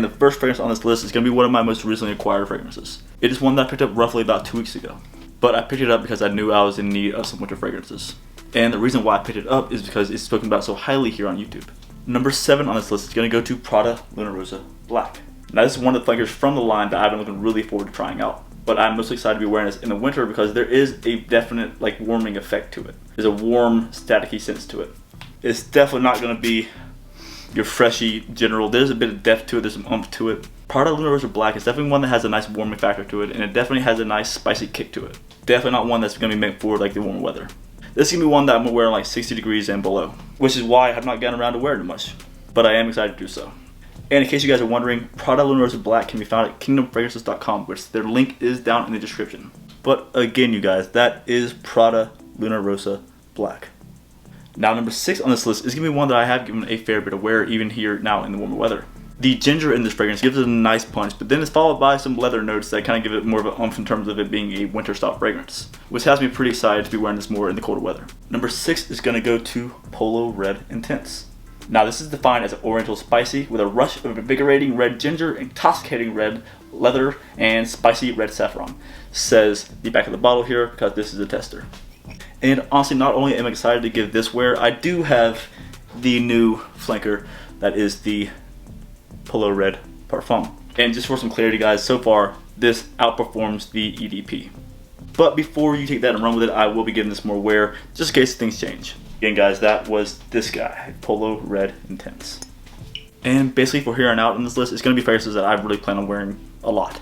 And the first fragrance on this list is going to be one of my most recently acquired fragrances. It is one that I picked up roughly about 2 weeks ago. But I picked it up because I knew I was in need of some winter fragrances. And the reason why I picked it up is because it's spoken about so highly here on YouTube. Number 7 on this list is going to go to Prada Luna Rossa Black. Now this is one of the flankers from the line that I've been looking really forward to trying out. But I'm most excited to be wearing this in the winter because there is a definite warming effect to it. There's a warm, staticky sense to it. It's definitely not going to be your freshy general. There's a bit of depth to it, there's some oomph to it. Prada Luna Rossa Black is definitely one that has a nice warming factor to it, and it definitely has a nice spicy kick to it. Definitely not one that's going to be meant for the warmer weather. This is going to be one that I'm going to wear 60 degrees and below, which is why I've not gotten around to wearing it much. But I am excited to do so. And in case you guys are wondering, Prada Luna Rossa Black can be found at kingdomfragrances.com, which their link is down in the description. But again, you guys, that is Prada Luna Rossa Black. Now number 6 on this list is going to be one that I have given a fair bit of wear even here now in the warmer weather. The ginger in this fragrance gives it a nice punch, but then it's followed by some leather notes that kind of give it more of an oomph in terms of it being a winter style fragrance, which has me pretty excited to be wearing this more in the colder weather. Number 6 is going to go to Polo Red Intense. Now this is defined as an oriental spicy with a rush of invigorating red ginger, intoxicating red leather, and spicy red saffron. Says the back of the bottle here because this is a tester. And honestly, not only am I excited to give this wear, I do have the new flanker that is the Polo Red Parfum. And just for some clarity guys, so far this outperforms the EDP. But before you take that and run with it, I will be giving this more wear just in case things change. Again guys, that was this guy, Polo Red Intense. And basically for here on out in this list, it's going to be fragrances that I really plan on wearing a lot.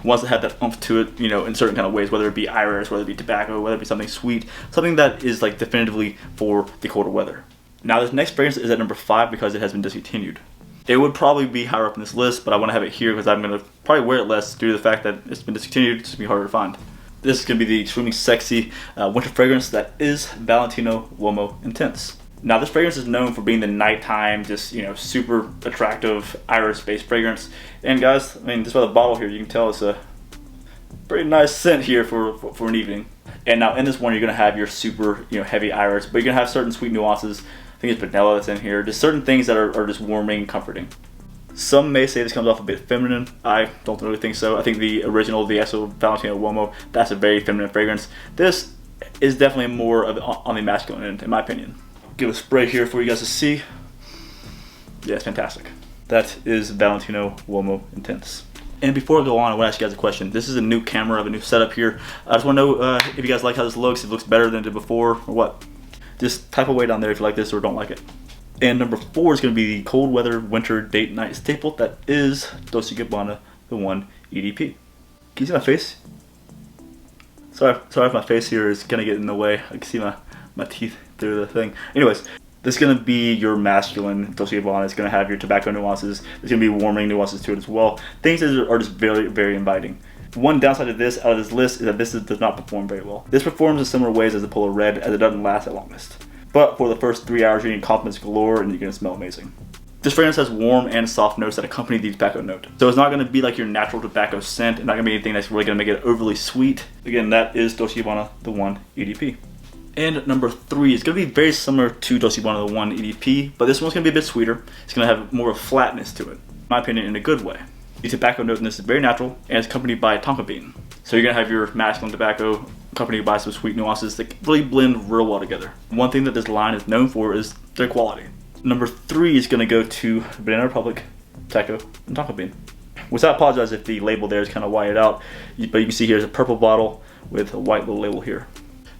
Ones that have that oomph to it, in certain kind of ways, whether it be iris, whether it be tobacco, whether it be something sweet, something that is definitively for the colder weather. Now this next fragrance is at number 5 because it has been discontinued. It would probably be higher up in this list, but I want to have it here because I'm going to probably wear it less due to the fact that it's been discontinued. It's going to be harder to find. This is going to be the extremely sexy winter fragrance that is Valentino Uomo Intense. Now this fragrance is known for being the nighttime, just super attractive iris-based fragrance. And guys, just by the bottle here, you can tell it's a pretty nice scent here for an evening. And now in this one, you're going to have your super heavy iris, but you're going to have certain sweet nuances. I think it's vanilla that's in here. Just certain things that are just warming and comforting. Some may say this comes off a bit feminine. I don't really think so. I think the original, the Esso Valentino Uomo, that's a very feminine fragrance. This is definitely more on the masculine end, in my opinion. Give a spray here for you guys to see. Yeah, it's fantastic. That is Valentino Uomo Intense. And before I go on, I want to ask you guys a question. This is a new camera, I have a new setup here. I just want to know if you guys like how this looks, if it looks better than it did before, or what. Just type away down there if you like this or don't like it. And number 4 is going to be the cold weather winter date night staple. That is Dolce & Gabbana, the 1 EDP. Can you see my face? Sorry if my face here is going to get in the way. I can see my teeth through the thing. Anyways, this is going to be your masculine Dolce & Gabbana. It's going to have your tobacco nuances. There's going to be warming nuances to it as well. Things that are just very, very inviting. One downside of this out of this list is that this does not perform very well. This performs in similar ways as the Polo Red, as it doesn't last the longest. But for the first 3 hours, you're getting compliments galore and you're going to smell amazing. This fragrance has warm and soft notes that accompany the tobacco note. So it's not going to be like your natural tobacco scent. It's not going to be anything that's really going to make it overly sweet. Again, that is Dolce & Gabbana, the 1 EDP. And number 3 is going to be very similar to Dolce & Gabbana, the 1 EDP, but this one's going to be a bit sweeter. It's going to have more of a flatness to it, in my opinion, in a good way. The tobacco note in this is very natural and it's accompanied by tonka bean. So you're going to have your masculine tobacco accompanied by some sweet nuances that really blend real well together. One thing that this line is known for is their quality. Number 3 is going to go to Banana Republic, Tycho, and tonka bean. Which I apologize if the label there is kind of whited out, but you can see here's a purple bottle with a white little label here.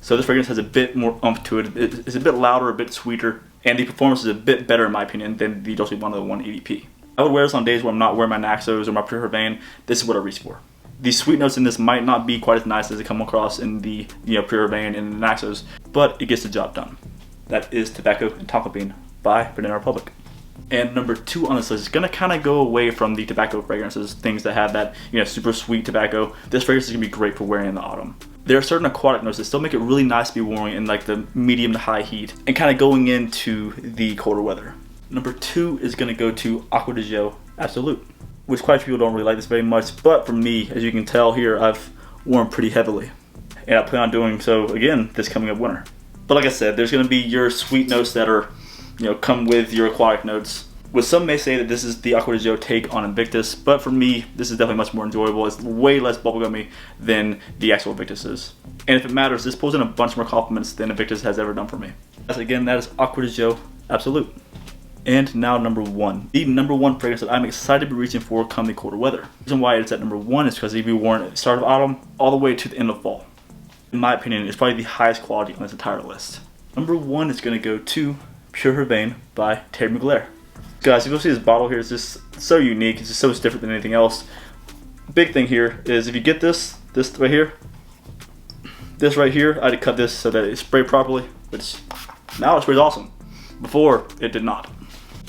So this fragrance has a bit more oomph to it. It's a bit louder, a bit sweeter, and the performance is a bit better in my opinion than the Dolce & Gabbana, the 1 EDP. I would wear this on days where I'm not wearing my Naxos or my Pure Hervé. This is what I reach for. The sweet notes in this might not be quite as nice as they come across in the Pure Hervé and the Naxos, but it gets the job done. That is Tobacco and Tonka Bean by Banana Republic. And number 2 on this list is going to kind of go away from the tobacco fragrances, things that have that super sweet tobacco. This fragrance is going to be great for wearing in the autumn. There are certain aquatic notes that still make it really nice to be wearing in the medium to high heat and kind of going into the colder weather. Number 2 is going to go to Acqua di Gio Absolute, which quite a few people don't really like this very much, but for me, as you can tell here, I've worn pretty heavily. And I plan on doing so again this coming up winter. But like I said, there's going to be your sweet notes that are, come with your aquatic notes. Which some may say that this is the Aqua de Joe take on Invictus, but for me, this is definitely much more enjoyable. It's way less bubblegummy than the actual Invictus is. And if it matters, this pulls in a bunch more compliments than Invictus has ever done for me. As again, that is Aqua de Joe Absolute. And now number 1. The number 1 fragrance that I'm excited to be reaching for come the colder weather. The reason why it's at number 1 is because it can be worn at the start of autumn all the way to the end of fall. In my opinion, it's probably the highest quality on this entire list. Number 1 is going to go to Pure Herbain by Terry Mugler. Guys, you can see this bottle here is just so unique. It's just so different than anything else. Big thing here is if you get this right here, I had to cut this so that it sprayed properly, which now it sprays awesome. Before, it did not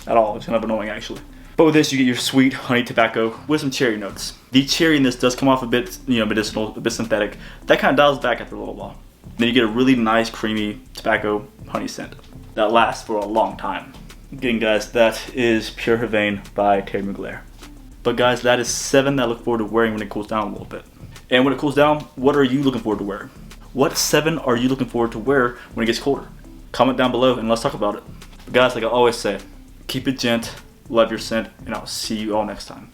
at all. It's kind of annoying actually. But with this, you get your sweet honey tobacco with some cherry notes. The cherry in this does come off a bit, medicinal, a bit synthetic. That kind of dials back after a little while. Then you get a really nice, creamy tobacco honey scent that lasts for a long time. Again, guys, that is Pure Herbain by Terry Mugler. But guys, that is 7 that I look forward to wearing when it cools down a little bit. And when it cools down, what are you looking forward to wearing? What 7 are you looking forward to wear when it gets colder? Comment down below and let's talk about it. But guys, like I always say, keep it gent, love your scent, and I'll see you all next time.